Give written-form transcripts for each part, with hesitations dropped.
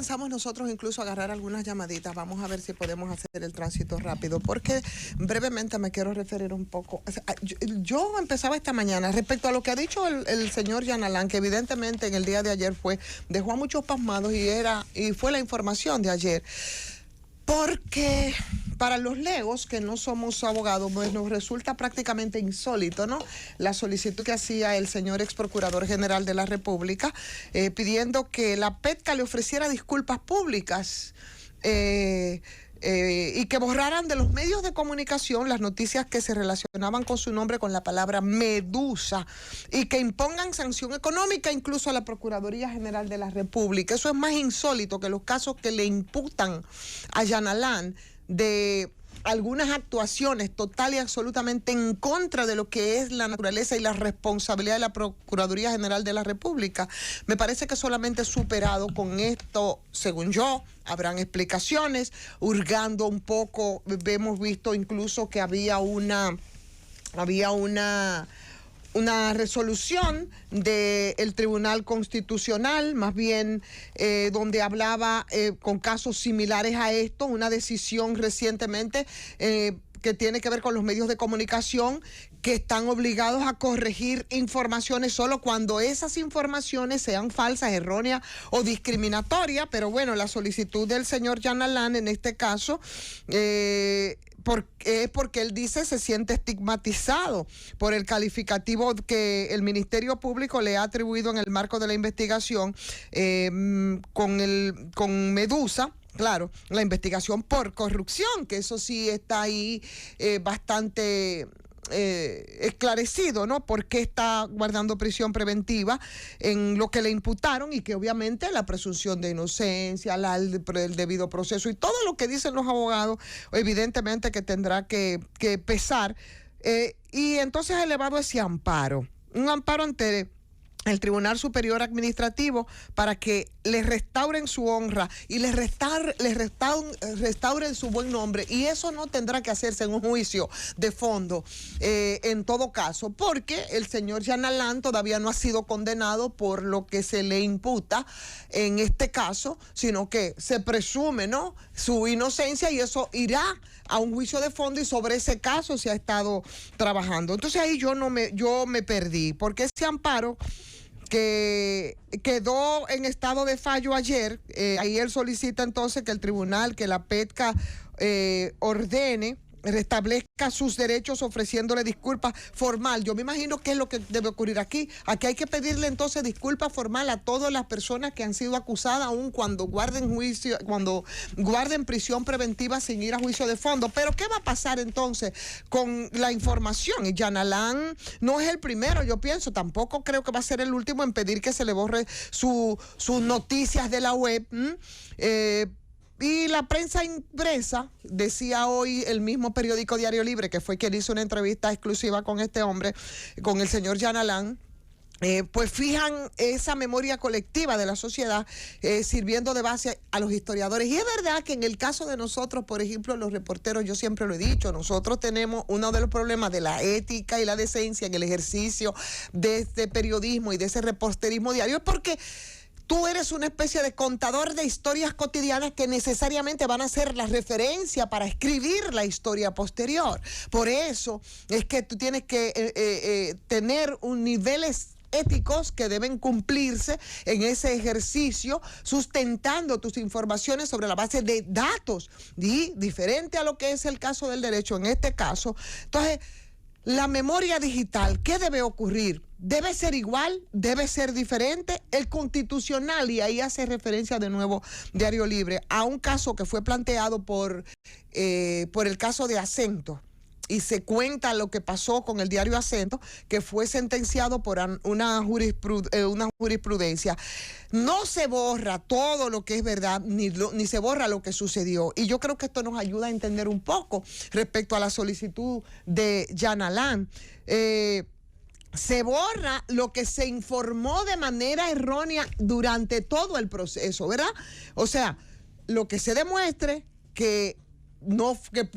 alcanzamos nosotros incluso a agarrar algunas llamaditas. Vamos a ver si podemos hacer el tránsito rápido, porque brevemente me quiero referir un poco. O sea, yo empezaba esta mañana respecto a lo que ha dicho el señor Yanalán, que evidentemente en el día de ayer dejó a muchos pasmados y fue la información de ayer. Porque para los legos, que no somos abogados, pues nos resulta prácticamente insólito, ¿no? La solicitud que hacía el señor ex procurador general de la República, pidiendo que la PETCA le ofreciera disculpas públicas y que borraran de los medios de comunicación las noticias que se relacionaban con su nombre con la palabra Medusa, y que impongan sanción económica incluso a la Procuraduría General de la República. Eso es más insólito que los casos que le imputan a Yanalán de algunas actuaciones total y absolutamente en contra de lo que es la naturaleza y la responsabilidad de la Procuraduría General de la República. Me parece que solamente superado con esto, según yo, habrán explicaciones, hurgando un poco. Hemos visto incluso que había una resolución del Tribunal Constitucional, más bien donde hablaba con casos similares a esto, una decisión recientemente que tiene que ver con los medios de comunicación, que están obligados a corregir informaciones solo cuando esas informaciones sean falsas, erróneas o discriminatorias. Pero bueno, la solicitud del señor Yanalán en este caso porque él dice se siente estigmatizado por el calificativo que el Ministerio Público le ha atribuido en el marco de la investigación con Medusa. Claro, la investigación por corrupción, que eso sí está ahí bastante esclarecido, ¿no? Por qué está guardando prisión preventiva en lo que le imputaron, y que obviamente la presunción de inocencia, el debido proceso y todo lo que dicen los abogados, evidentemente que tendrá que pesar. Y entonces ha elevado ese amparo, un amparo ante el Tribunal Superior Administrativo para que le restauren su honra y le restauren su buen nombre, y eso no tendrá que hacerse en un juicio de fondo en todo caso, porque el señor Yanalán todavía no ha sido condenado por lo que se le imputa en este caso, sino que se presume, ¿no?, su inocencia, y eso irá a un juicio de fondo, y sobre ese caso se ha estado trabajando. Entonces ahí yo me perdí, porque ese amparo que quedó en estado de fallo ayer, ahí él solicita entonces que el tribunal, que la PETCA restablezca sus derechos ofreciéndole disculpas formal. Yo me imagino que es lo que debe ocurrir aquí. Aquí hay que pedirle entonces disculpa formal a todas las personas que han sido acusadas, aun cuando guarden prisión preventiva sin ir a juicio de fondo. Pero ¿qué va a pasar entonces con la información? Y Yanalán no es el primero, yo pienso, tampoco creo que va a ser el último en pedir que se le borre sus noticias de la web. Y la prensa impresa, decía hoy el mismo periódico Diario Libre, que fue quien hizo una entrevista exclusiva con este hombre, con el señor Yanalán, pues fijan esa memoria colectiva de la sociedad, sirviendo de base a los historiadores. Y es verdad que en el caso de nosotros, por ejemplo, los reporteros, yo siempre lo he dicho, nosotros tenemos uno de los problemas de la ética y la decencia en el ejercicio de este periodismo y de ese reporterismo diario, es porque tú eres una especie de contador de historias cotidianas que necesariamente van a ser la referencia para escribir la historia posterior. Por eso es que tú tienes que tener niveles éticos que deben cumplirse en ese ejercicio, sustentando tus informaciones sobre la base de datos, y diferente a lo que es el caso del derecho en este caso. Entonces, la memoria digital, ¿qué debe ocurrir? ¿Debe ser igual? ¿Debe ser diferente? El Constitucional, y ahí hace referencia de nuevo Diario Libre a un caso que fue planteado por el caso de Acento, y se cuenta lo que pasó con el diario Acento, que fue sentenciado por una jurisprudencia. No se borra todo lo que es verdad, ni se borra lo que sucedió. Y yo creo que esto nos ayuda a entender un poco respecto a la solicitud de Yanalán. Se borra lo que se informó de manera errónea durante todo el proceso, ¿verdad? O sea, lo que se demuestre que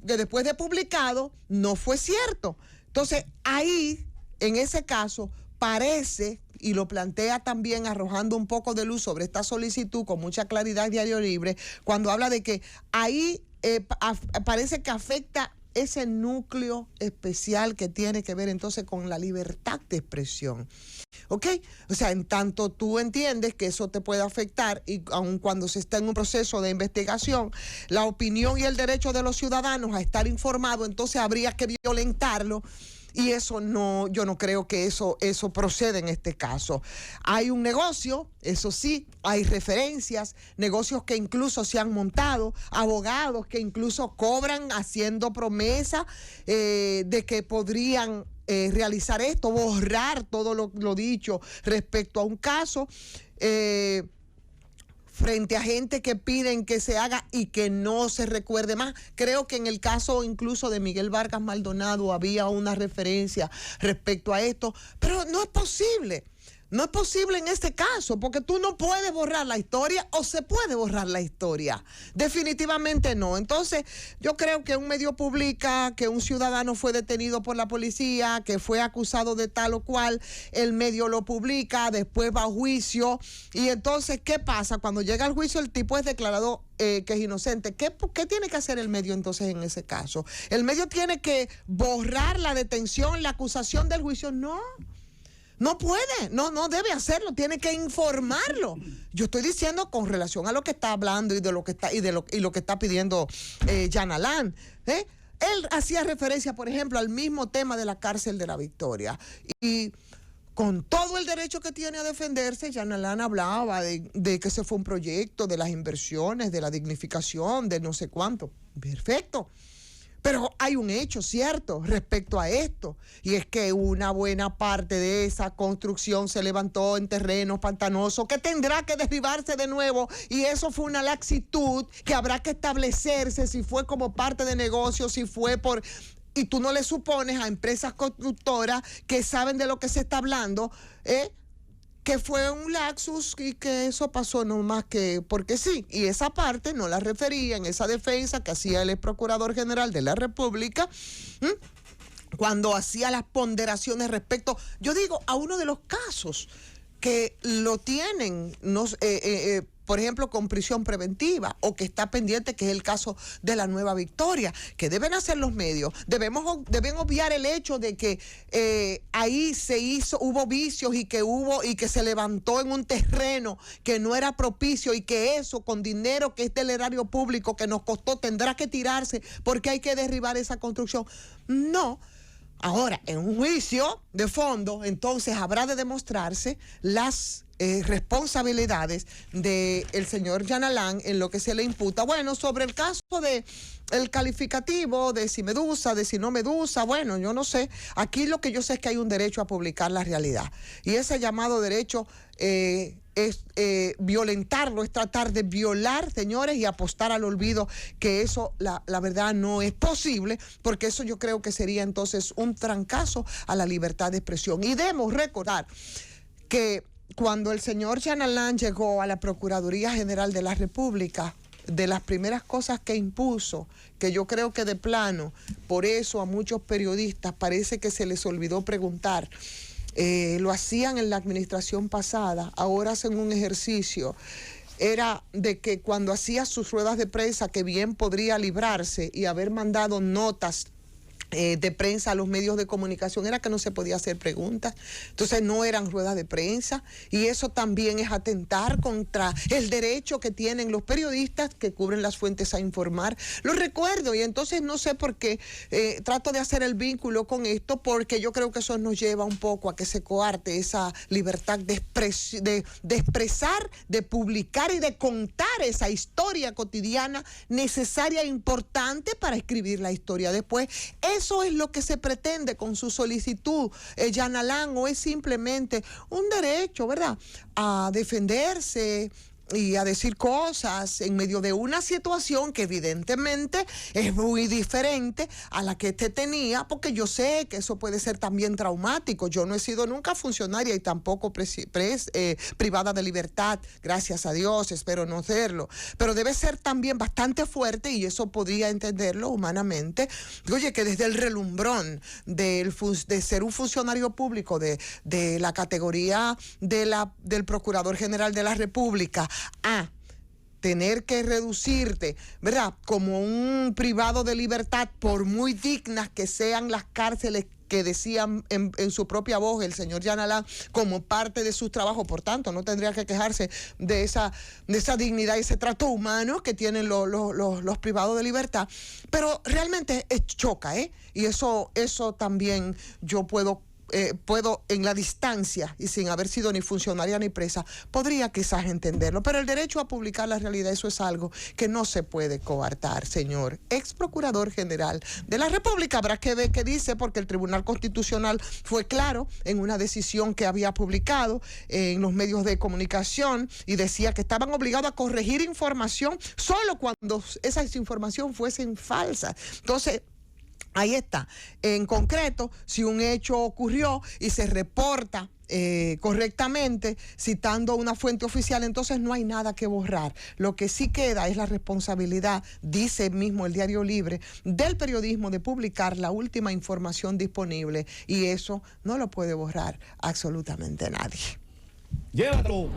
después de publicado no fue cierto. Entonces, ahí, en ese caso, parece, y lo plantea también arrojando un poco de luz sobre esta solicitud con mucha claridad Diario Libre, cuando habla de que ahí parece que afecta ese núcleo especial que tiene que ver entonces con la libertad de expresión. ¿Ok? O sea, en tanto tú entiendes que eso te puede afectar y aun cuando se está en un proceso de investigación, la opinión y el derecho de los ciudadanos a estar informados, entonces habría que violentarlo. Y eso no, yo no creo que eso procede en este caso. Hay un negocio, eso sí, hay referencias, negocios que incluso se han montado, abogados que incluso cobran haciendo promesa de que podrían realizar esto, borrar todo lo dicho respecto a un caso. Frente a gente que piden que se haga y que no se recuerde más. Creo que en el caso incluso de Miguel Vargas Maldonado había una referencia respecto a esto, pero no es posible. No es posible en este caso, porque tú no puedes borrar la historia o se puede borrar la historia. Definitivamente no. Entonces, yo creo que un medio publica que un ciudadano fue detenido por la policía, que fue acusado de tal o cual, el medio lo publica, después va a juicio. Y entonces, ¿qué pasa? Cuando llega al juicio, el tipo es declarado que es inocente. ¿Qué tiene que hacer el medio entonces en ese caso? ¿El medio tiene que borrar la detención, la acusación del juicio? No. No puede, no debe hacerlo, tiene que informarlo. Yo estoy diciendo con relación a lo que está hablando y de lo que está y lo que está pidiendo Jan Alain. Él hacía referencia, por ejemplo, al mismo tema de la cárcel de la Victoria. Y con todo el derecho que tiene a defenderse, Jan Alain hablaba de que ese fue un proyecto, de las inversiones, de la dignificación, de no sé cuánto. Perfecto. Pero hay un hecho cierto respecto a esto, y es que una buena parte de esa construcción se levantó en terrenos pantanosos que tendrá que derribarse de nuevo, y eso fue una laxitud que habrá que establecerse si fue como parte de negocio, si fue por... Y tú no le supones a empresas constructoras que saben de lo que se está hablando, que fue un lapsus y que eso pasó no más que porque sí. Y esa parte no la refería en esa defensa que hacía el ex procurador general de la República, cuando hacía las ponderaciones respecto, yo digo, a uno de los casos que lo tienen, por ejemplo, con prisión preventiva, o que está pendiente, que es el caso de la Nueva Victoria, que deben hacer los medios. Deben obviar el hecho de que ahí hubo vicios y que se levantó en un terreno que no era propicio, y que eso, con dinero que es del erario público que nos costó, tendrá que tirarse porque hay que derribar esa construcción. No. Ahora, en un juicio de fondo, entonces habrá de demostrarse las responsabilidades del señor Jan Alain en lo que se le imputa. Bueno, sobre el caso de el calificativo, de si medusa, de si no medusa, bueno, yo no sé. Aquí lo que yo sé es que hay un derecho a publicar la realidad. Y ese llamado derecho es violentarlo, es tratar de violar, señores, y apostar al olvido, que eso, la verdad, no es posible, porque eso yo creo que sería entonces un trancazo a la libertad de expresión. Y debemos recordar que cuando el señor Jan Alain llegó a la Procuraduría General de la República, de las primeras cosas que impuso, que yo creo que de plano, por eso a muchos periodistas parece que se les olvidó preguntar, lo hacían en la administración pasada, ahora hacen un ejercicio, era de que cuando hacía sus ruedas de prensa, que bien podría librarse y haber mandado notas de prensa a los medios de comunicación, era que no se podía hacer preguntas, entonces no eran ruedas de prensa, y eso también es atentar contra el derecho que tienen los periodistas que cubren las fuentes a informar. Lo recuerdo, y entonces no sé por qué trato de hacer el vínculo con esto, porque yo creo que eso nos lleva un poco a que se coarte esa libertad de expresar, de publicar y de contar esa historia cotidiana necesaria e importante para escribir la historia después. ¿Eso es lo que se pretende con su solicitud, Jan Alain, o es simplemente un derecho, ¿verdad?, a defenderse, y a decir cosas en medio de una situación que evidentemente es muy diferente a la que usted tenía, porque yo sé que eso puede ser también traumático. Yo no he sido nunca funcionaria y tampoco privada de libertad, gracias a Dios, espero no serlo, pero debe ser también bastante fuerte, y eso podría entenderlo humanamente. Oye, que desde el relumbrón de ser un funcionario público de la categoría del Procurador General de la República a tener que reducirte, ¿verdad?, como un privado de libertad, por muy dignas que sean las cárceles que decían en su propia voz el señor Jan Alain como parte de su trabajo. Por tanto, no tendría que quejarse de esa dignidad y ese trato humano que tienen los privados de libertad. Pero realmente choca, ¿eh? Y eso también yo puedo en la distancia y sin haber sido ni funcionaria ni presa, podría quizás entenderlo, pero el derecho a publicar la realidad, eso es algo que no se puede coartar, señor ex procurador general de la República. Habrá que ver qué dice, porque el Tribunal Constitucional fue claro en una decisión que había publicado en los medios de comunicación, y decía que estaban obligados a corregir información solo cuando esas informaciones fuesen falsas. Entonces, ahí está. En concreto, si un hecho ocurrió y se reporta correctamente, citando una fuente oficial, entonces no hay nada que borrar. Lo que sí queda es la responsabilidad, dice mismo el Diario Libre, del periodismo de publicar la última información disponible, y eso no lo puede borrar absolutamente nadie. Llévatelo.